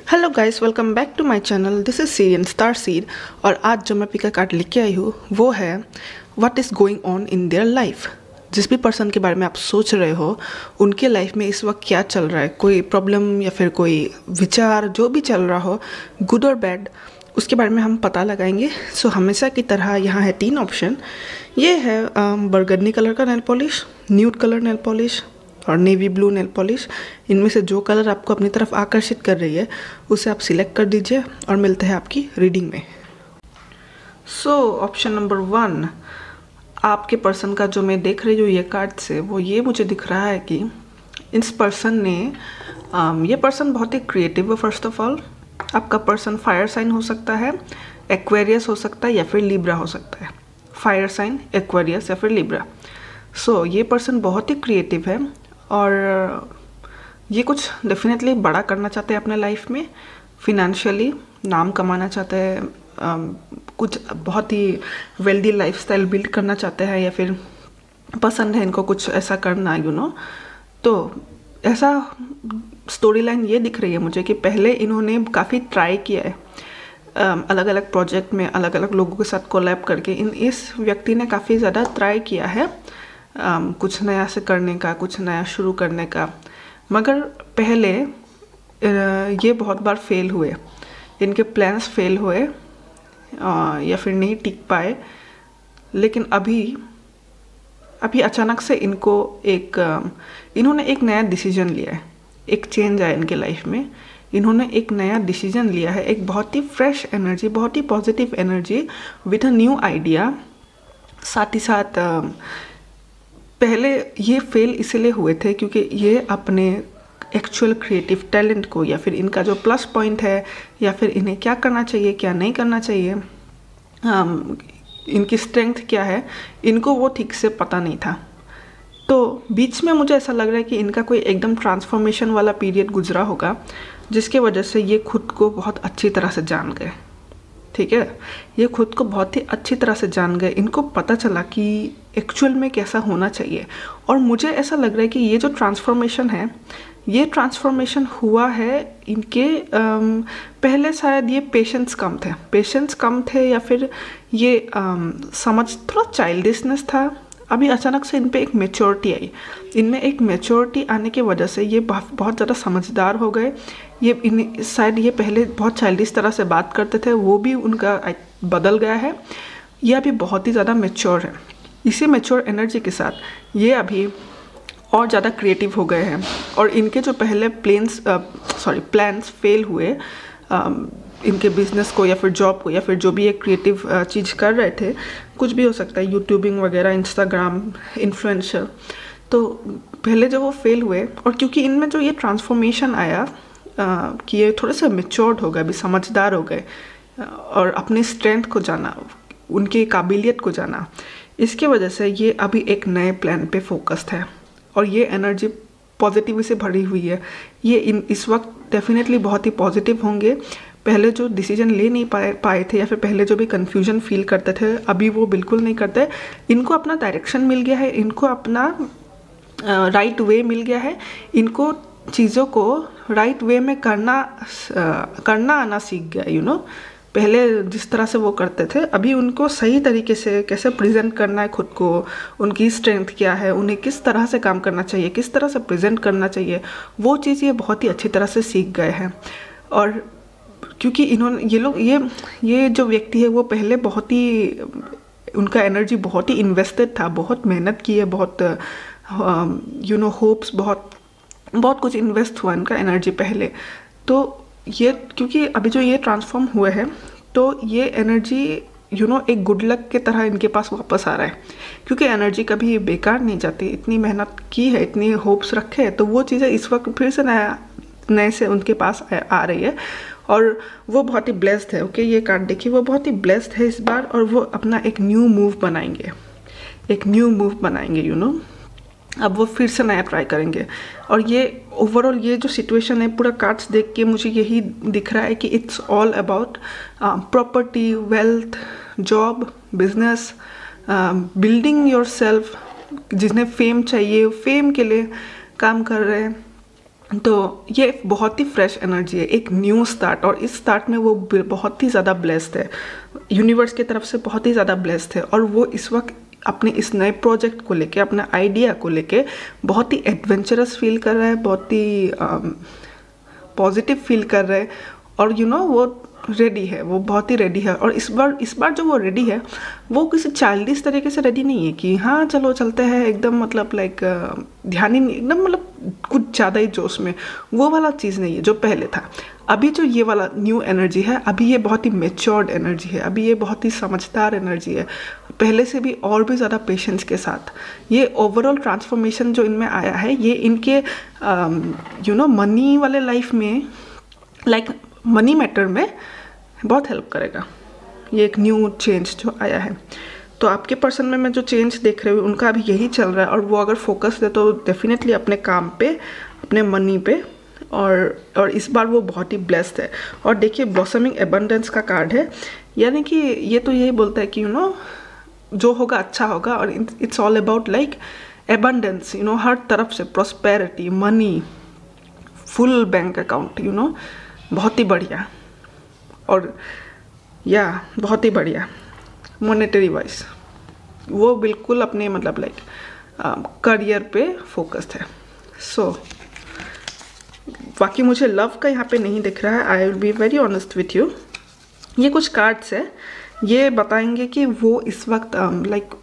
Hello guys, welcome back to my channel. This is Sirian starseed. और आज जो मैं पिका कार्ड लेके आई हूँ वो है what is going on in their life. जिस भी पर्सन के बारे में आप सोच रहे हो उनके लाइफ में इस वक्त क्या चल रहा है, कोई प्रॉब्लम या फिर कोई विचार जो भी चल रहा हो, गुड और बैड, उसके बारे में हम पता लगाएंगे। सो हमेशा की तरह यहाँ है 3 ऑप्शन। ये है बरगंडी कलर का nail polish, nude colour nail polish और नेवी ब्लू नेल पॉलिश। इनमें से जो कलर आपको अपनी तरफ आकर्षित कर रही है उसे आप सिलेक्ट कर दीजिए और मिलते हैं आपकी रीडिंग में। सो ऑप्शन नंबर 1, आपके पर्सन का जो मैं देख रही हूँ ये कार्ड से, वो ये मुझे दिख रहा है कि इस पर्सन ने ये पर्सन बहुत ही क्रिएटिव है। फर्स्ट ऑफ ऑल, आपका पर्सन फायर साइन हो सकता है, एक्वेरियस हो सकता है या फिर लिब्रा हो सकता है। फायर साइन, एक्वेरियस या फिर लिब्रा। सो ये पर्सन बहुत ही क्रिएटिव है और ये कुछ डेफिनेटली बड़ा करना चाहते हैं अपने लाइफ में। फिनेंशियली नाम कमाना चाहते हैं, कुछ बहुत ही वेल्दी लाइफस्टाइल बिल्ड करना चाहते हैं या फिर पसंद है इनको कुछ ऐसा करना, तो ऐसा स्टोरी लाइन ये दिख रही है मुझे कि पहले इन्होंने काफ़ी ट्राई किया है अलग अलग प्रोजेक्ट में, अलग अलग लोगों के साथ कोलैब करके। इस व्यक्ति ने काफ़ी ज़्यादा ट्राई किया है कुछ नया से करने का, कुछ नया शुरू करने का, मगर पहले ये बहुत बार फेल हुए, इनके प्लान्स फेल हुए या फिर नहीं टिक पाए। लेकिन अभी अचानक से इन्होंने एक नया डिसीजन लिया है, एक चेंज आया इनके लाइफ में। इन्होंने एक नया डिसीजन लिया है, एक बहुत ही फ्रेश एनर्जी, बहुत ही positive energy with a new idea. साथ ही साथ पहले ये फेल इसलिए हुए थे क्योंकि ये अपने एक्चुअल क्रिएटिव टैलेंट को या फिर इनका जो प्लस पॉइंट है या फिर इन्हें क्या करना चाहिए क्या नहीं करना चाहिए, इनकी स्ट्रेंथ क्या है, इनको वो ठीक से पता नहीं था। तो बीच में मुझे ऐसा लग रहा है कि इनका कोई एकदम ट्रांसफॉर्मेशन वाला पीरियड गुजरा होगा जिसके वजह से ये खुद को बहुत अच्छी तरह से जान गए। ठीक है, ये खुद को बहुत ही अच्छी तरह से जान गए, इनको पता चला कि एक्चुअल में कैसा होना चाहिए। और मुझे ऐसा लग रहा है कि ये जो ट्रांसफॉर्मेशन है, ये ट्रांसफॉर्मेशन हुआ है इनके पहले शायद ये पेशेंस कम थे या फिर ये समझ थोड़ा चाइल्डिशनेस था। अभी अचानक से इन पे एक मैच्योरिटी आई, इनमें एक मैच्योरिटी आने की वजह से ये बहुत ज़्यादा समझदार हो गए। शायद ये पहले बहुत चाइल्डिश तरह से बात करते थे, वो भी उनका बदल गया है। ये अभी बहुत ही ज़्यादा मैच्योर है। इसी मैच्योर एनर्जी के साथ ये अभी और ज़्यादा क्रिएटिव हो गए हैं। और इनके जो पहले प्लान्स फेल हुए, इनके बिजनेस को या फिर जॉब को या फिर जो भी एक क्रिएटिव चीज़ कर रहे थे, कुछ भी हो सकता है, यूट्यूबिंग वगैरह, इंस्टाग्राम, इन्फ्लुएंसर, तो पहले जब वो फेल हुए और क्योंकि इनमें जो ये ट्रांसफॉर्मेशन आया कि ये थोड़े से मैच्योर्ड हो गए, अभी समझदार हो गए और अपनी स्ट्रेंथ को जाना, उनकी काबिलियत को जाना, इसके वजह से ये अभी एक नए प्लान पे फोकस्ड है और ये एनर्जी पॉजिटिव से भरी हुई है। ये इस वक्त डेफिनेटली बहुत ही पॉजिटिव होंगे। पहले जो डिसीजन ले नहीं पाए थे या फिर पहले जो भी कन्फ्यूजन फील करते थे, अभी वो बिल्कुल नहीं करते। इनको अपना डायरेक्शन मिल गया है, इनको अपना राइट वे मिल गया है, इनको चीज़ों को राइट वे में करना आना सीख गया। पहले जिस तरह से वो करते थे, अभी उनको सही तरीके से कैसे प्रेजेंट करना है खुद को, उनकी स्ट्रेंथ क्या है, उन्हें किस तरह से काम करना चाहिए, किस तरह से प्रेजेंट करना चाहिए, वो चीज़ ये बहुत ही अच्छी तरह से सीख गए हैं। और क्योंकि ये जो व्यक्ति है वो पहले बहुत ही, उनका एनर्जी बहुत ही इन्वेस्टेड था, बहुत मेहनत की है, बहुत होप्स, बहुत कुछ इन्वेस्ट हुआ इनका एनर्जी पहले। तो ये क्योंकि अभी जो ये ट्रांसफॉर्म हुए हैं तो ये एनर्जी एक गुड लक के तरह इनके पास वापस आ रहा है, क्योंकि एनर्जी कभी बेकार नहीं जाती। इतनी मेहनत की है, इतनी होप्स रखे हैं, तो वो चीज़ें इस वक्त फिर से नए से उनके पास आ रही है और वो बहुत ही ब्लेस्ड है। ओके, ये कार्ड देखिए, वो बहुत ही ब्लेस्ड है इस बार और वो अपना एक न्यू मूव बनाएंगे। अब वो फिर से नया ट्राई करेंगे। और ये ओवरऑल ये जो सिचुएशन है, पूरा कार्ड्स देख के मुझे यही दिख रहा है कि it's all about property, wealth, job, business, building yourself. जिन्हें फेम चाहिए, फेम के लिए काम कर रहे हैं, तो ये बहुत ही फ्रेश एनर्जी है, एक न्यू स्टार्ट, और इस स्टार्ट में वो बहुत ही ज़्यादा ब्लेस्ड है, यूनिवर्स की तरफ से बहुत ही ज़्यादा ब्लेस्ड है। और वो इस वक्त अपने इस नए प्रोजेक्ट को लेके, अपने आइडिया को लेके बहुत ही एडवेंचरस फील कर रहा है, बहुत ही पॉजिटिव फील कर रहा है। और वो रेडी है, वो बहुत ही रेडी है। और इस बार जो वो रेडी है वो किसी चाइल्डिश तरीके से रेडी नहीं है कि हाँ चलो चलते हैं एकदम, मतलब लाइक ध्यान ही नहीं, एकदम मतलब कुछ ज़्यादा ही जोश में, वो वाला चीज़ नहीं है जो पहले था। अभी जो ये वाला न्यू एनर्जी है, अभी ये बहुत ही मेच्योर्ड एनर्जी है, अभी ये बहुत ही समझदार एनर्जी है, पहले से भी और भी ज़्यादा पेशेंस के साथ। ये ओवरऑल ट्रांसफॉर्मेशन जो इनमें आया है, ये इनके मनी वाले लाइफ में, लाइक मनी मैटर में बहुत हेल्प करेगा। ये एक न्यू चेंज जो आया है। तो आपके पर्सन में मैं जो चेंज देख रही हूँ उनका अभी यही चल रहा है, और वो अगर फोकस दे तो डेफिनेटली अपने काम पे, अपने मनी पे, और इस बार वो बहुत ही ब्लेस्ड है। और देखिए ब्लॉसमिंग एबंडेंस का कार्ड है, यानी कि ये तो यही बोलता है कि जो होगा अच्छा होगा, और it's all about like abundance, हर तरफ से prosperity, money, full bank account, बहुत ही बढ़िया। और बहुत ही बढ़िया मॉनेटरी वाइज वो बिल्कुल अपने मतलब लाइक करियर पे फोकस्ड है। सो बाकी मुझे लव का यहाँ पे नहीं दिख रहा है, I will be very honest with you. ये कुछ कार्ड्स है, ये बताएंगे कि वो इस वक्त लाइक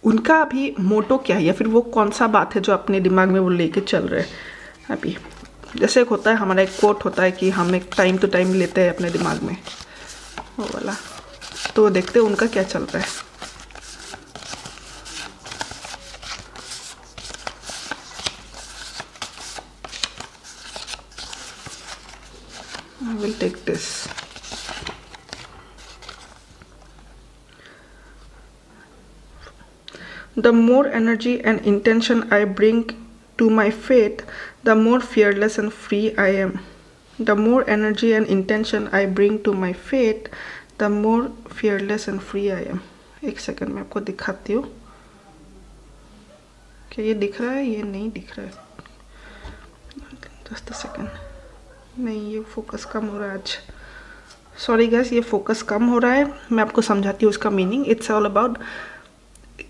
उनका अभी मोटो क्या है, या फिर वो कौन सा बात है जो अपने दिमाग में वो लेके चल रहे हैं अभी। जैसे एक होता है हमारा, एक कोट होता है कि हम एक टाइम टू टाइम लेते हैं अपने दिमाग में, वो वाला। तो देखते हैं उनका क्या चल रहा है। I will take this. The more energy and intention I bring to my faith, the more fearless and free I am. The more energy and intention I bring to my faith, the more fearless and free I am. एक second में आपको दिखाती हूँ। क्या ये दिख रहा है? ये नहीं दिख रहा है। Just a second. नहीं, ये फोकस कम हो रहा है आज। सॉरी गैस, ये फोकस कम हो रहा है। मैं आपको समझाती हूँ उसका मीनिंग। इट्स ऑल अबाउट,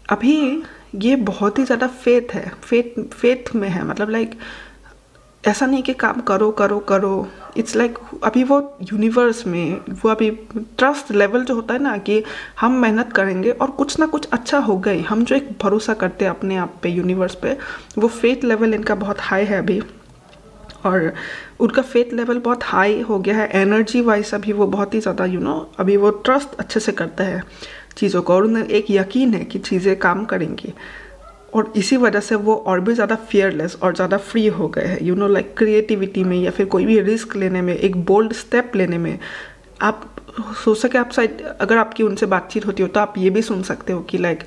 अभी ये बहुत ही ज़्यादा फेथ है, फेथ में है, मतलब लाइक ऐसा नहीं कि काम करो करो करो। इट्स लाइक अभी वो यूनिवर्स में, वो अभी ट्रस्ट लेवल जो होता है ना, कि हम मेहनत करेंगे और कुछ ना कुछ अच्छा होगा ही। हम जो एक भरोसा करते हैं अपने आप पे, यूनिवर्स पे, वो फेथ लेवल इनका बहुत हाई है अभी। और उनका फेथ लेवल बहुत हाई हो गया है एनर्जी वाइज। अभी वो बहुत ही ज़्यादा अभी वो ट्रस्ट अच्छे से करता है चीज़ों को, और उन्हें एक यकीन है कि चीज़ें काम करेंगी। और इसी वजह से वो और भी ज़्यादा फियरलेस और ज़्यादा फ्री हो गए हैं, लाइक क्रिएटिविटी में, या फिर कोई भी रिस्क लेने में, एक बोल्ड स्टेप लेने में। आप सोच सके, आप शायद अगर आपकी उनसे बातचीत होती हो तो आप ये भी सुन सकते हो कि लाइक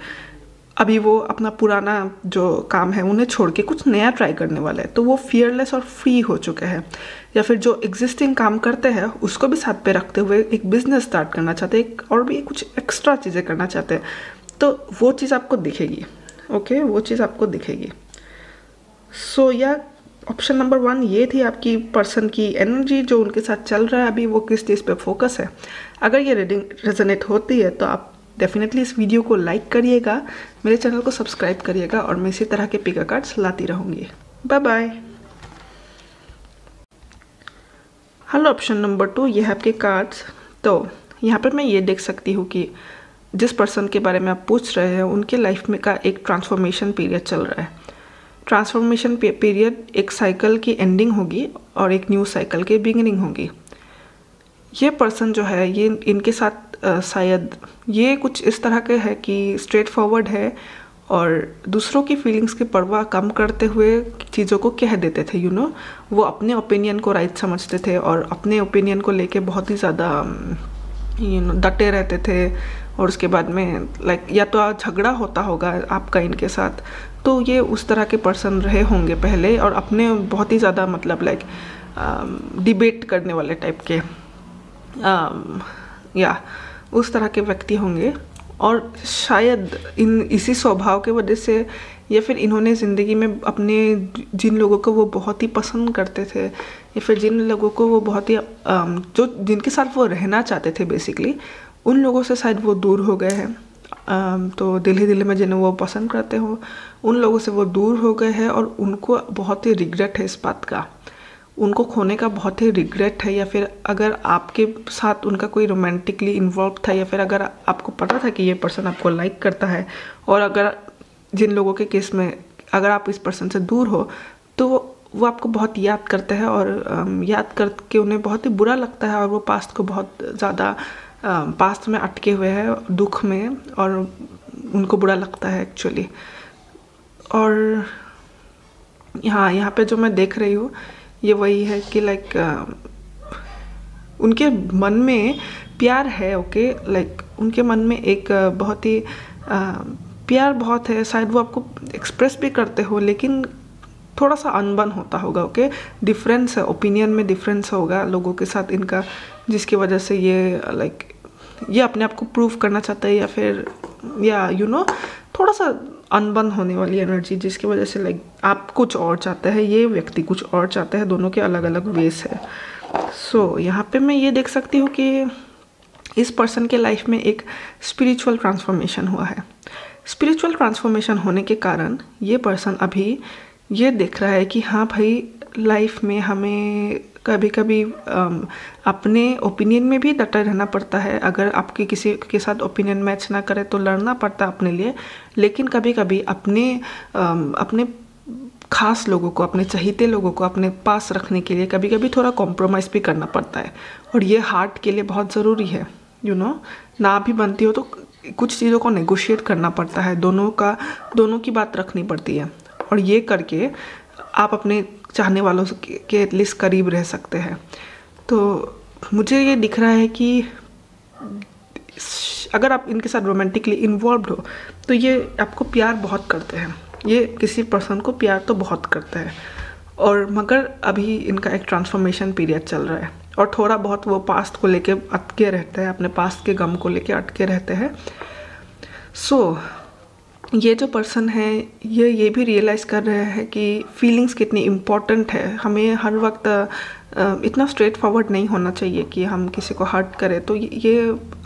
अभी वो अपना पुराना जो काम है उन्हें छोड़ के कुछ नया ट्राई करने वाला है। तो वो फियरलेस और फ्री हो चुके हैं, या फिर जो एग्जिस्टिंग काम करते हैं उसको भी साथ पे रखते हुए एक बिजनेस स्टार्ट करना चाहते हैं, और भी कुछ एक्स्ट्रा चीज़ें करना चाहते हैं। तो वो चीज़ आपको दिखेगी, ओके, वो चीज़ आपको दिखेगी। सो या ऑप्शन नंबर 1 ये थी आपकी पर्सन की एनर्जी जो उनके साथ चल रहा है अभी, वो किस चीज़ पे फोकस है। अगर ये रीडिंग रेजोनेट होती है तो आप डेफिनेटली इस वीडियो को लाइक करिएगा, मेरे चैनल को सब्सक्राइब करिएगा, और मैं इसी तरह के पिक कार्ड्स लाती रहूँगी। Bye bye. Hello, option number 2 ये है आपके कार्ड्स। तो यहाँ पर मैं ये देख सकती हूँ कि जिस पर्सन के बारे में आप पूछ रहे हैं उनके लाइफ में का एक ट्रांसफॉर्मेशन पीरियड चल रहा है। ट्रांसफॉर्मेशन पीरियड एक साइकिल की एंडिंग होगी और एक न्यू साइकिल की बिगिनिंग होगी। ये पर्सन जो है, ये इनके साथ शायद ये कुछ इस तरह के है कि स्ट्रेट फॉरवर्ड है, और दूसरों की फीलिंग्स की परवाह कम करते हुए चीज़ों को कह देते थे। वो अपने ओपिनियन को राइट समझते थे, और अपने ओपिनियन को लेके बहुत ही ज़्यादा डटे रहते थे। और उसके बाद में लाइक या तो झगड़ा होता होगा आपका इनके साथ, तो ये उस तरह के पर्सन रहे होंगे पहले, और अपने बहुत ही ज़्यादा मतलब लाइक डिबेट करने वाले टाइप के या उस तरह के व्यक्ति होंगे। और शायद इसी स्वभाव के वजह से या फिर इन्होंने ज़िंदगी में अपने जिन लोगों को वो बहुत ही पसंद करते थे या फिर जिन लोगों को वो बहुत ही जो जिनके साथ वो रहना चाहते थे बेसिकली, उन लोगों से शायद वो दूर हो गए हैं। तो दिल ही दिल में जिन्हें वो पसंद करते हो उन लोगों से वो दूर हो गए हैं और उनको बहुत ही रिग्रेट है इस बात का, उनको खोने का बहुत ही रिग्रेट है। या फिर अगर आपके साथ उनका कोई रोमांटिकली इन्वॉल्व था या फिर अगर आपको पता था कि ये पर्सन आपको लाइक करता है और अगर जिन लोगों के केस में अगर आप इस पर्सन से दूर हो तो वो आपको बहुत याद करते हैं और याद करके उन्हें बहुत ही बुरा लगता है और वो पास्ट को बहुत ज़्यादा पास्ट में अटके हुए हैं दुख में और उनको बुरा लगता है एक्चुअली। और यहाँ पे जो मैं देख रही हूँ ये वही है कि लाइक उनके मन में प्यार है, ओके, लाइक उनके मन में एक बहुत ही प्यार बहुत है, शायद वो आपको एक्सप्रेस भी करते हो लेकिन थोड़ा सा अनबन होता होगा, ओके, डिफरेंस है, ओपिनियन में डिफरेंस होगा लोगों के साथ इनका, जिसकी वजह से ये लाइक ये अपने आप को प्रूव करना चाहता है या फिर या थोड़ा सा अनबन होने वाली एनर्जी, जिसकी वजह से लाइक आप कुछ और चाहते हैं, ये व्यक्ति कुछ और चाहते हैं, दोनों के अलग अलग वेस है। सो यहाँ पे मैं ये देख सकती हूँ कि इस पर्सन के लाइफ में एक स्पिरिचुअल ट्रांसफॉर्मेशन हुआ है। स्पिरिचुअल ट्रांसफॉर्मेशन होने के कारण ये पर्सन अभी ये देख रहा है कि हाँ भाई, लाइफ में हमें कभी कभी अपने ओपिनियन में भी डटे रहना पड़ता है। अगर आपके किसी के साथ ओपिनियन मैच ना करे तो लड़ना पड़ता है अपने लिए, लेकिन कभी कभी अपने खास लोगों को, अपने चहीते लोगों को अपने पास रखने के लिए कभी कभी थोड़ा कॉम्प्रोमाइज़ भी करना पड़ता है और ये हार्ट के लिए बहुत ज़रूरी है। ना भी बनती हो तो कुछ चीज़ों को नेगोशिएट करना पड़ता है, दोनों की बात रखनी पड़ती है और ये करके आप अपने चाहने वालों के एटलीस्ट करीब रह सकते हैं। तो मुझे ये दिख रहा है कि अगर आप इनके साथ रोमांटिकली इन्वॉल्व हो तो ये आपको प्यार बहुत करते हैं, ये किसी पर्सन को प्यार तो बहुत करते हैं और मगर अभी इनका एक ट्रांसफॉर्मेशन पीरियड चल रहा है और थोड़ा बहुत वो पास्ट को लेके अटके रहते हैं, अपने पास्ट के गम को लेके अटके रहते हैं। सो ये जो पर्सन है ये भी रियलाइज़ कर रहे हैं कि फीलिंग्स कितनी इम्पॉर्टेंट है। हमें हर वक्त इतना स्ट्रेट फॉरवर्ड नहीं होना चाहिए कि हम किसी को हर्ट करें। तो ये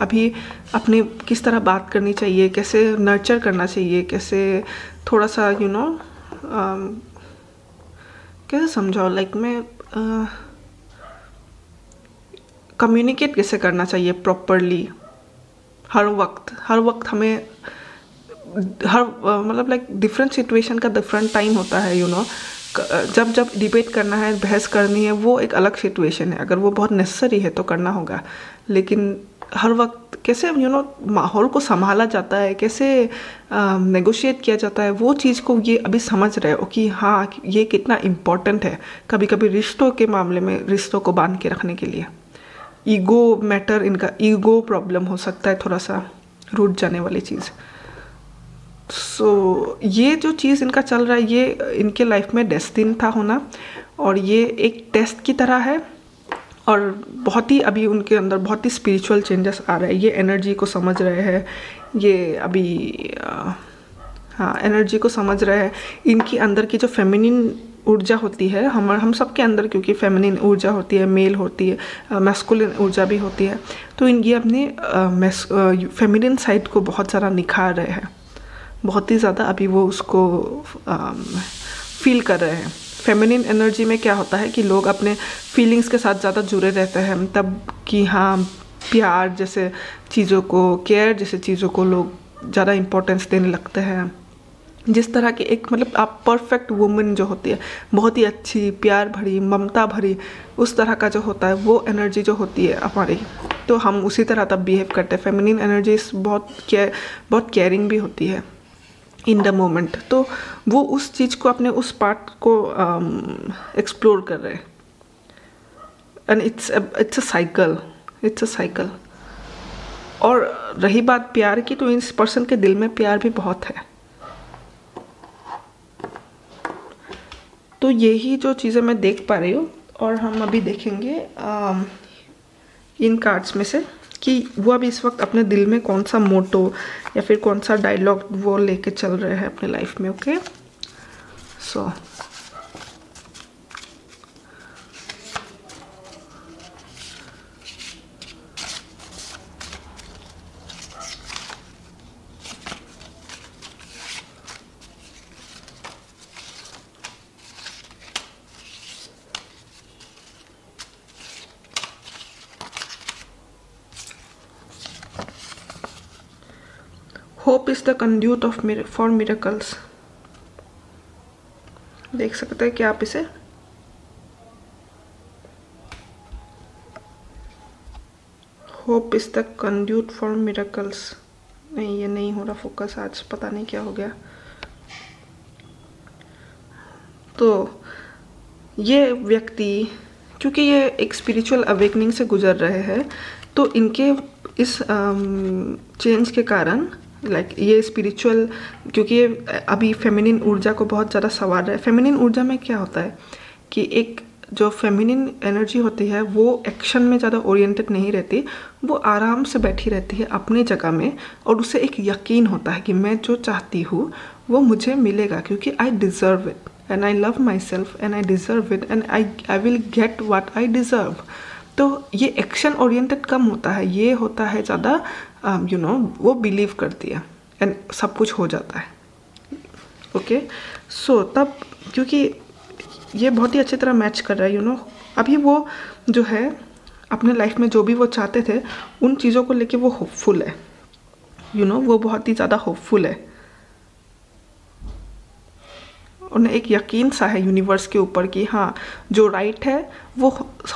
अभी अपने किस तरह बात करनी चाहिए, कैसे नर्चर करना चाहिए, कैसे थोड़ा सा कैसे समझाओ, लाइक मैं कम्युनिकेट कैसे करना चाहिए प्रॉपरली। हर वक्त हमें मतलब लाइक डिफरेंट सिचुएशन का डिफरेंट टाइम होता है। जब डिबेट करना है, बहस करनी है, वो एक अलग सिचुएशन है, अगर वो बहुत नेसेसरी है तो करना होगा। लेकिन हर वक्त कैसे माहौल को संभाला जाता है, कैसे नेगोशिएट किया जाता है, वो चीज़ को ये अभी समझ रहे हो कि हाँ ये कितना इम्पोर्टेंट है। कभी कभी रिश्तों के मामले में रिश्तों को बांध के रखने के लिए ईगो मैटर, इनका ईगो प्रॉब्लम हो सकता है, थोड़ा सा रूठ जाने वाली चीज़। सो ये जो चीज़ इनका चल रहा है ये इनके लाइफ में डेस्टिन था होना और ये एक टेस्ट की तरह है और बहुत ही अभी उनके अंदर बहुत ही स्पिरिचुअल चेंजेस आ रहे हैं। ये एनर्जी को समझ रहे हैं, ये अभी एनर्जी को समझ रहे हैं। इनकी अंदर की जो फेमिनिन ऊर्जा होती है हम सबके अंदर, क्योंकि फेमिनिन ऊर्जा होती है, मेल होती है, मैस्कुलिन ऊर्जा भी होती है, तो ये अपने फेमिनिन साइड को बहुत ज़्यादा निखार रहे हैं, बहुत ही ज़्यादा अभी वो उसको फील कर रहे हैं। फेमिनिन एनर्जी में क्या होता है कि लोग अपने फीलिंग्स के साथ ज़्यादा जुड़े रहते हैं, तब कि हाँ प्यार जैसे चीज़ों को, केयर जैसे चीज़ों को लोग ज़्यादा इम्पोर्टेंस देने लगते हैं। जिस तरह की एक मतलब आप परफेक्ट वुमेन जो होती है, बहुत ही अच्छी, प्यार भरी, ममता भरी, उस तरह का जो होता है वो एनर्जी जो होती है हमारी, तो हम उसी तरह तब बिहेव करते हैं। फेमिनिन एनर्जी बहुत केयरिंग भी होती है इन द मोमेंट, तो वो उस चीज़ को, अपने उस पार्ट को एक्सप्लोर कर रहे हैं। And it's a cycle. और रही बात प्यार की, तो इस पर्सन के दिल में प्यार भी बहुत है। तो यही जो चीज़ें मैं देख पा रही हूँ और हम अभी देखेंगे इन कार्ड्स में से कि वो अभी इस वक्त अपने दिल में कौन सा मोटो या फिर कौन सा डायलॉग वो लेके चल रहे हैं अपने लाइफ में। Okay, so hope is the conduit of for miracles. देख सकते हैं क्या आप इसे? Hope is the conduit for miracles. नहीं, ये नहीं हो रहा फोकस आज, पता नहीं क्या हो गया। तो ये व्यक्ति, क्योंकि ये एक स्पिरिचुअल अवेकनिंग से गुजर रहे हैं, तो इनके इस चेंज के कारण ये स्पिरिचुअल, क्योंकि ये अभी फेमिनिन ऊर्जा को बहुत ज़्यादा संवार रहा है। फेमिनिन ऊर्जा में क्या होता है कि एक जो फेमिनिन एनर्जी होती है वो एक्शन में ज़्यादा ओरिएंटेड नहीं रहती, वो आराम से बैठी रहती है अपनी जगह में, और उसे एक यकीन होता है कि मैं जो चाहती हूँ वो मुझे मिलेगा, क्योंकि I deserve it and I love my self and I deserve it and I will get what I deserve. तो ये एक्शन ओरिएंटेड कम होता है, ये होता है ज़्यादा वो बिलीव करती है एंड सब कुछ हो जाता है। ओके, सो तब क्योंकि ये बहुत ही अच्छी तरह मैच कर रहा है अभी वो जो है अपने लाइफ में जो भी वो चाहते थे उन चीज़ों को लेके वो होपफुल है, वो बहुत ही ज़्यादा होपफुल है। उन्हें एक यकीन सा है यूनिवर्स के ऊपर कि हाँ, जो राइट है वो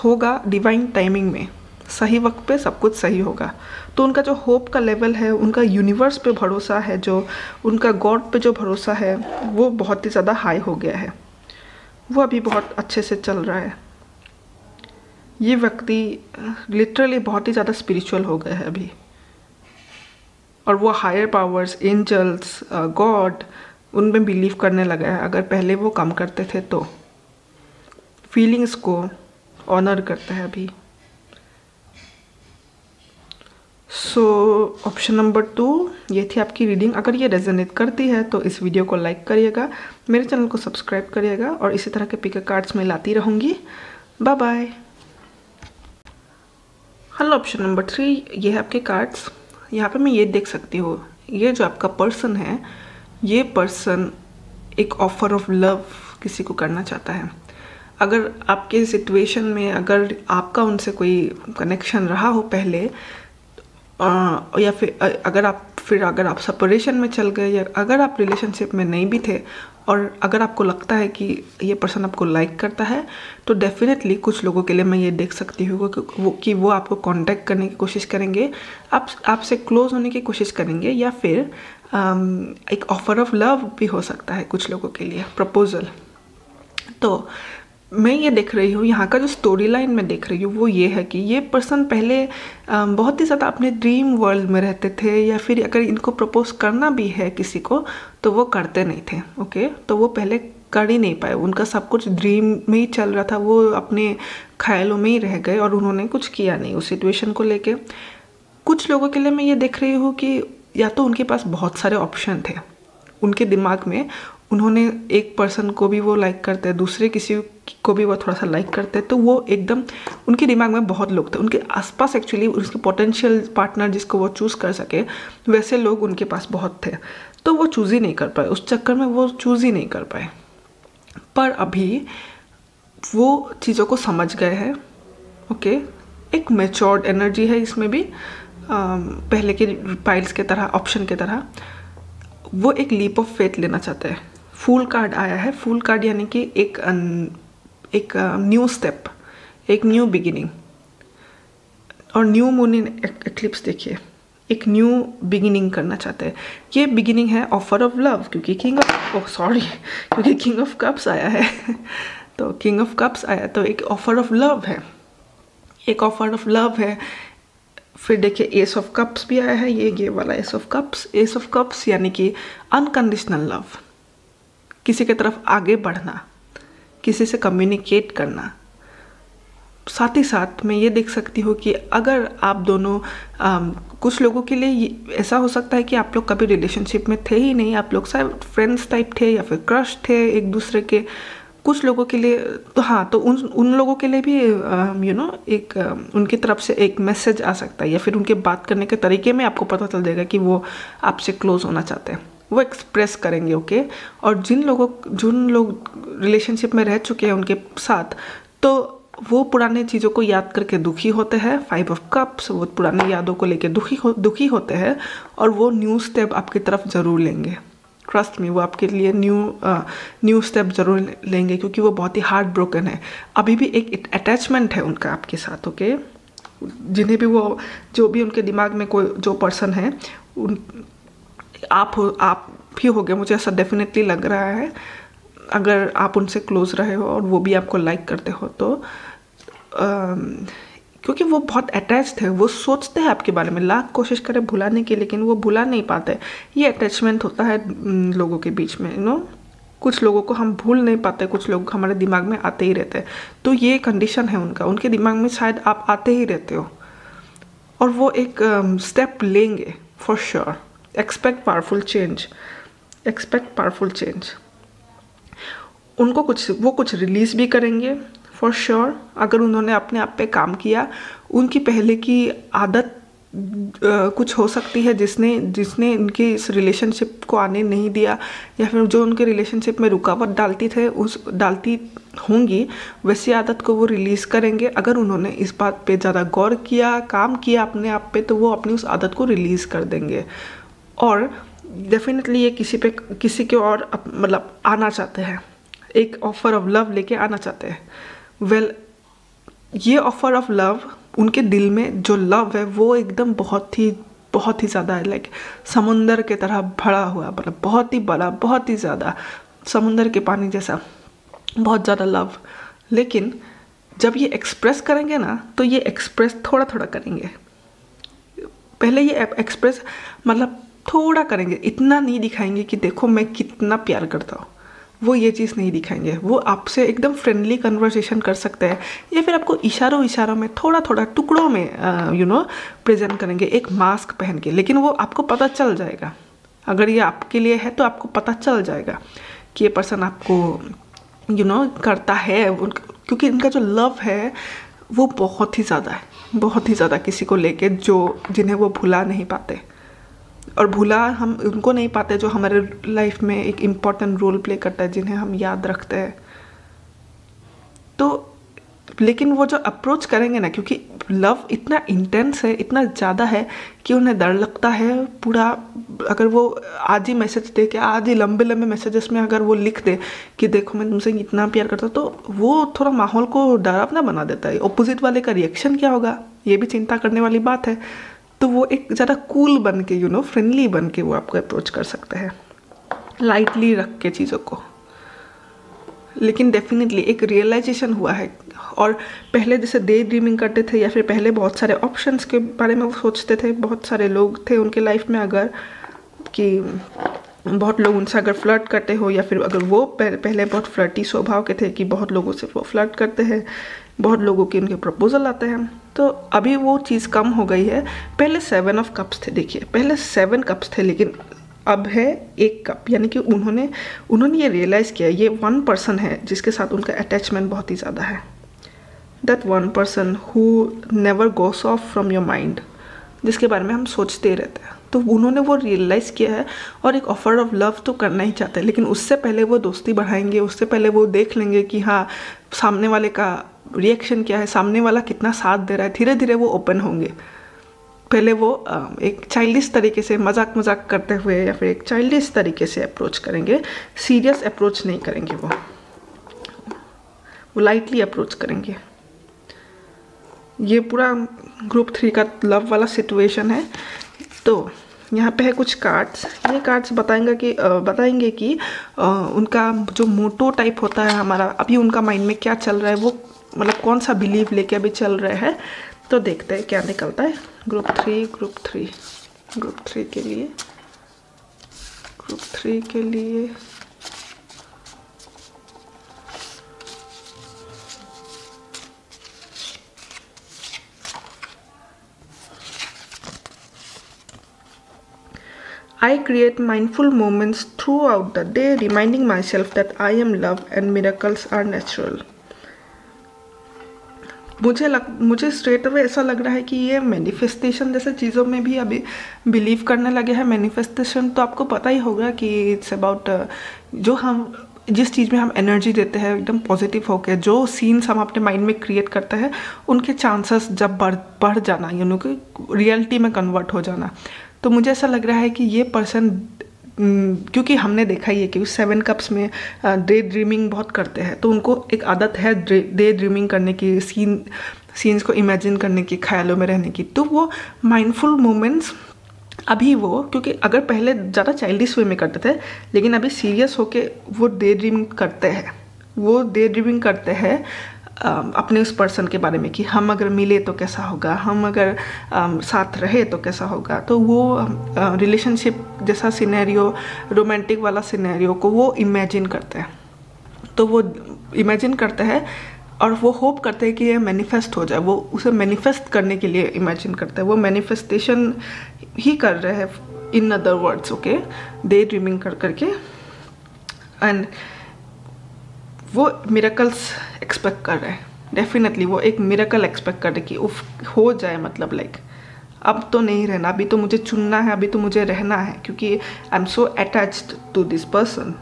होगा डिवाइन टाइमिंग में, सही वक्त पे सब कुछ सही होगा। तो उनका जो होप का लेवल है, उनका यूनिवर्स पे भरोसा है, जो उनका गॉड पे जो भरोसा है, वो बहुत ही ज़्यादा हाई हो गया है। वो अभी बहुत अच्छे से चल रहा है। ये व्यक्ति लिटरली बहुत ही ज़्यादा स्पिरिचुअल हो गया है अभी, और वो हायर पावर्स, एंजल्स, गॉड, उनमें बिलीव करने लगा है। अगर पहले वो कम करते थे तो फीलिंग्स को ऑनर करता है अभी। सो ऑप्शन नंबर 2 ये थी आपकी रीडिंग। अगर ये रेजोनेट करती है तो इस वीडियो को लाइक करिएगा, मेरे चैनल को सब्सक्राइब करिएगा, और इसी तरह के पिक कार्ड्स मैं लाती रहूँगी। Bye bye. Hello, option number 3 ये है आपके कार्ड्स। यहाँ पे मैं ये देख सकती हूँ, ये जो आपका पर्सन है, ये पर्सन एक ऑफर ऑफ लव किसी को करना चाहता है। अगर आपके सिचुएशन में अगर आपका उनसे कोई कनेक्शन रहा हो पहले, या फिर अगर आप सेपरेशन में चल गए, या अगर आप रिलेशनशिप में नहीं भी थे, और अगर आपको लगता है कि ये पर्सन आपको लाइक करता है, तो डेफिनेटली कुछ लोगों के लिए मैं ये देख सकती हूँ कि वो आपको कांटेक्ट करने की कोशिश करेंगे, आपसे क्लोज होने की कोशिश करेंगे, या फिर एक ऑफर ऑफ लव भी हो सकता है कुछ लोगों के लिए, प्रपोजल। तो मैं ये देख रही हूँ, यहाँ का जो स्टोरी लाइन मैं देख रही हूँ वो ये है कि ये पर्सन पहले बहुत ही ज़्यादा अपने ड्रीम वर्ल्ड में रहते थे, या फिर अगर इनको प्रपोज करना भी है किसी को तो वो करते नहीं थे। ओके, तो वो पहले कर ही नहीं पाए, उनका सब कुछ ड्रीम में ही चल रहा था, वो अपने ख्यालों में ही रह गए और उन्होंने कुछ किया नहीं उस सिचुएशन को लेके। कुछ लोगों के लिए मैं ये देख रही हूँ कि या तो उनके पास बहुत सारे ऑप्शन थे उनके दिमाग में, उन्होंने एक पर्सन को भी वो लाइक करते हैं, दूसरे किसी को भी वो थोड़ा सा लाइक करते हैं, तो वो एकदम उनके दिमाग में बहुत लोग थे, उनके आसपास एक्चुअली उसके पोटेंशियल पार्टनर जिसको वो चूज़ कर सके वैसे लोग उनके पास बहुत थे, तो वो चूज़ ही नहीं कर पाए, उस चक्कर में वो चूज़ ही नहीं कर पाए। पर अभी वो चीज़ों को समझ गए हैं। ओके, एक मैच्योर्ड एनर्जी है इसमें भी, पहले के पाइल्स के तरह, ऑप्शन के तरह। वो एक लीप ऑफ फेथ लेना चाहते हैं। फूल कार्ड आया है, फूल कार्ड यानी कि एक न्यू स्टेप, एक न्यू बिगिनिंग, और न्यू मून इन एक्लिप्स देखिए, एक न्यू बिगिनिंग करना चाहते हैं। ये बिगिनिंग है ऑफर ऑफ लव, क्योंकि क्योंकि किंग ऑफ कप्स आया है तो किंग ऑफ कप्स आया तो एक ऑफर ऑफ लव है, एक ऑफर ऑफ लव है। फिर देखिए एस ऑफ कप्स भी आया है, ये वाला S of cups. S of cups यानी कि अनकंडीशनल लव, किसी की तरफ आगे बढ़ना, किसी से कम्युनिकेट करना, साथ ही साथ मैं ये देख सकती हूँ कि अगर आप दोनों कुछ लोगों के लिए ऐसा हो सकता है कि आप लोग कभी रिलेशनशिप में थे ही नहीं, आप लोग शायद फ्रेंड्स टाइप थे या फिर क्रश थे एक दूसरे के। कुछ लोगों के लिए तो हाँ, तो उन लोगों के लिए भी एक उनकी तरफ से एक मैसेज आ सकता है, या फिर उनके बात करने के तरीके में आपको पता चल जाएगा कि वो आपसे क्लोज होना चाहते हैं, वो एक्सप्रेस करेंगे। ओके। और जिन लोग रिलेशनशिप में रह चुके हैं उनके साथ, तो वो पुराने चीज़ों को याद करके दुखी होते हैं। 5 ऑफ कप्स, वो पुरानी यादों को लेके दुखी होते हैं, और वो न्यू स्टेप आपकी तरफ ज़रूर लेंगे। ट्रस्ट मी, वो आपके लिए न्यू स्टेप ज़रूर लेंगे, क्योंकि वो बहुत ही हार्ट ब्रोकन है। अभी भी एक अटैचमेंट है उनका आपके साथ। ओके। जिन्हें भी वो, जो भी उनके दिमाग में कोई जो पर्सन है, आप भी हो गए, मुझे ऐसा डेफिनेटली लग रहा है। अगर आप उनसे क्लोज रहे हो और वो भी आपको लाइक करते हो, तो क्योंकि वो बहुत अटैच्ड है, वो सोचते हैं आपके बारे में, लाख कोशिश करें भुलाने की, लेकिन वो भुला नहीं पाते। ये अटैचमेंट होता है लोगों के बीच में। कुछ लोगों को हम भूल नहीं पाते, कुछ लोग हमारे दिमाग में आते ही रहते हैं। तो ये कंडीशन है उनका, उनके दिमाग में शायद आप आते ही रहते हो, और वो एक स्टेप लेंगे for sure. Expect powerful change. वो कुछ रिलीज भी करेंगे फॉर श्योर। अगर उन्होंने अपने आप पे काम किया, उनकी पहले की आदत कुछ हो सकती है जिसने इनके इस रिलेशनशिप को आने नहीं दिया, या फिर जो उनके रिलेशनशिप में रुकावट डालती होंगी, वैसी आदत को वो रिलीज़ करेंगे। अगर उन्होंने इस बात पे ज़्यादा गौर किया, काम किया अपने आप पे, तो वो अपनी उस आदत को रिलीज़ कर देंगे। और डेफिनेटली ये किसी के और मतलब आना चाहते हैं, एक ऑफर ऑफ लव लेके आना चाहते हैं। ये ऑफर ऑफ लव, उनके दिल में जो लव है वो एकदम बहुत ही ज़्यादा है, लाइक समुंदर के तरह भरा हुआ, मतलब बहुत ही बड़ा, बहुत ही ज़्यादा समुंदर के पानी जैसा, बहुत ज़्यादा लव। लेकिन जब ये एक्सप्रेस करेंगे ना, तो ये एक्सप्रेस थोड़ा थोड़ा करेंगे। पहले ये एक्सप्रेस मतलब थोड़ा करेंगे, इतना नहीं दिखाएंगे कि देखो मैं कितना प्यार करता हूँ, वो ये चीज़ नहीं दिखाएंगे। वो आपसे एकदम फ्रेंडली कन्वर्सेशन कर सकते हैं, या फिर आपको इशारों में थोड़ा थोड़ा टुकड़ों में प्रेजेंट करेंगे, एक मास्क पहन के। लेकिन वो आपको पता चल जाएगा, अगर ये आपके लिए है तो आपको पता चल जाएगा कि ये पर्सन आपको करता है, क्योंकि इनका जो लव है वो बहुत ही ज़्यादा किसी को लेके जिन्हें वो भुला नहीं पाते। और भुला हम उनको नहीं पाते जो हमारे लाइफ में एक इम्पॉर्टेंट रोल प्ले करता है, जिन्हें हम याद रखते हैं। तो लेकिन वो जो अप्रोच करेंगे ना, क्योंकि लव इतना इंटेंस है, इतना ज़्यादा है कि उन्हें डर लगता है पूरा। अगर वो आज ही मैसेज दे के, आज ही लंबे मैसेजेस में अगर वो लिख दे कि देखो मैं तुमसे इतना प्यार करता हूँ, तो वो थोड़ा माहौल को डरावना बना देता है। ऑपोजिट वाले का रिएक्शन क्या होगा, ये भी चिंता करने वाली बात है। तो वो एक ज़्यादा कूल बन के फ्रेंडली बन के वो आपको अप्रोच कर सकते हैं, लाइटली रख के चीज़ों को। लेकिन डेफिनेटली एक रियलाइजेशन हुआ है, और पहले जैसे डे ड्रीमिंग करते थे, या फिर पहले बहुत सारे ऑप्शंस के बारे में वो सोचते थे, बहुत सारे लोग थे उनके लाइफ में, अगर कि बहुत लोग उनसे अगर फ्लर्ट करते हो, या फिर अगर वो पहले बहुत फ्लर्टी स्वभाव के थे कि बहुत लोगों से वो फ्लर्ट करते हैं, बहुत लोगों के उनके प्रपोजल आते हैं। तो अभी वो चीज़ कम हो गई है। पहले 7 ऑफ कप्स थे, देखिए पहले 7 कप्स थे, लेकिन अब है 1 कप। यानी कि उन्होंने ये रियलाइज़ किया, ये 1 पर्सन है जिसके साथ उनका अटैचमेंट बहुत ही ज़्यादा है। That 1 person who never goes of from your mind, जिसके बारे में हम सोचते रहते हैं। तो उन्होंने वो रियलाइज़ किया है, और एक ऑफर ऑफ लव तो करना ही चाहते हैं, लेकिन उससे पहले वो दोस्ती बढ़ाएंगे। उससे पहले वो देख लेंगे कि हाँ, सामने वाले का रिएक्शन क्या है, सामने वाला कितना साथ दे रहा है। धीरे धीरे वो ओपन होंगे। पहले वो एक चाइल्डिश तरीके से मजाक करते हुए, या फिर एक चाइल्डिश तरीके से अप्रोच करेंगे, सीरियस अप्रोच नहीं करेंगे। वो लाइटली अप्रोच करेंगे। ये पूरा ग्रुप 3 का लव वाला सिचुएशन है। तो यहाँ पे है कुछ कार्ड्स। ये कार्ड्स बताएंगे कि उनका जो मोटो टाइप होता है हमारा, अभी उनका माइंड में क्या चल रहा है, वो मतलब कौन सा बिलीव लेके अभी चल रहे हैं। तो देखते हैं क्या निकलता है। ग्रुप 3 के लिए I create mindful moments throughout the day, reminding myself that I am loved and miracles are natural. मुझे स्ट्रेट अवे ऐसा लग रहा है कि ये मैनिफेस्टेशन जैसे चीज़ों में भी अभी बिलीव करने लगे हैं। मैनिफेस्टेशन तो आपको पता ही होगा कि इट्स अबाउट जो हम जिस चीज़ में हम एनर्जी देते हैं एकदम पॉजिटिव होकर, जो सीन्स हम अपने माइंड में क्रिएट करते हैं उनके चांसेस जब बढ़ जाना, कि रियलिटी में कन्वर्ट हो जाना। तो मुझे ऐसा लग रहा है कि ये पर्सन, क्योंकि हमने देखा ही है कि 7 कप्स में डे ड्रीमिंग बहुत करते हैं, तो उनको एक आदत है डे ड्रीमिंग करने की, सीन्स को इमेजिन करने की, ख्यालों में रहने की। तो वो माइंडफुल मोमेंट्स अभी वो, क्योंकि अगर पहले ज़्यादा चाइल्डिश वे में करते थे, लेकिन अभी सीरियस होके वो डे ड्रीमिंग करते हैं अपने उस पर्सन के बारे में कि हम अगर मिले तो कैसा होगा, हम अगर साथ रहे तो कैसा होगा। तो वो रिलेशनशिप जैसा सिनेरियो, रोमांटिक वाला सिनेरियो को वो इमेजिन करते हैं। तो वो इमेजिन करते हैं और वो होप करते हैं कि ये मैनिफेस्ट हो जाए। वो उसे मैनिफेस्ट करने के लिए इमेजिन करते हैं, वो मैनिफेस्टेशन ही कर रहे हैं, in other words, okay, day dreaming करके। एंड वो मिरेकल्स एक्सपेक्ट कर रहे हैं, डेफिनेटली वो एक मिरेकल एक्सपेक्ट कर रहे हैं कि उफ हो जाए, मतलब लाइक अब तो नहीं रहना, अभी तो मुझे चुनना है, अभी तो मुझे रहना है, क्योंकि I am so attached to this person.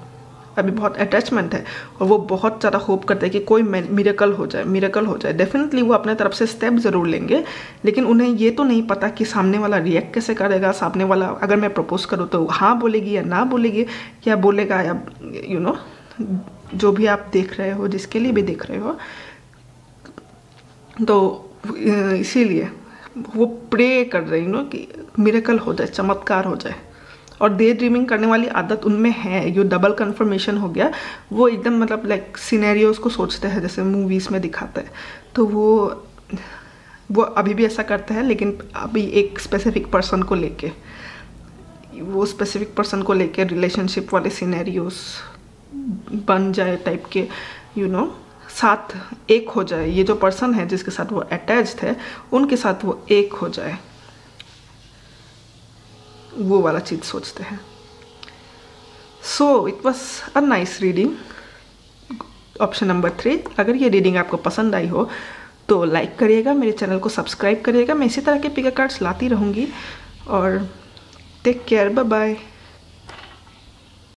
अभी बहुत अटैचमेंट है और वो बहुत ज़्यादा होप करते हैं कि कोई मिरेकल हो जाए। डेफिनेटली वो अपने तरफ से स्टेप ज़रूर लेंगे, लेकिन उन्हें ये तो नहीं पता कि सामने वाला रिएक्ट कैसे करेगा। सामने वाला अगर मैं प्रपोज करूँ तो हाँ बोलेगी या ना बोलेगी, या बोलेगा या जो भी आप देख रहे हो, जिसके लिए भी देख रहे हो। तो इसीलिए वो प्रे कर रही कि मिरेकल हो जाए, चमत्कार हो जाए। और डे ड्रीमिंग करने वाली आदत उनमें है, जो डबल कन्फर्मेशन हो गया, वो एकदम मतलब लाइक सिनेरियोज को सोचते हैं जैसे मूवीज़ में दिखाते हैं। तो वो अभी भी ऐसा करते हैं, लेकिन अभी एक स्पेसिफिक पर्सन को लेके रिलेशनशिप वाले सिनेरियोज बन जाए टाइप के, साथ एक हो जाए। ये जो पर्सन है जिसके साथ वो अटैच्ड है, उनके साथ वो एक हो जाए, वो वाला चीज़ सोचते हैं। So it was a nice reading, option number 3। अगर ये रीडिंग आपको पसंद आई हो तो लाइक करिएगा, मेरे चैनल को सब्सक्राइब करिएगा। मैं इसी तरह के पिक कार्ड्स लाती रहूँगी। और टेक केयर, बाय बाय।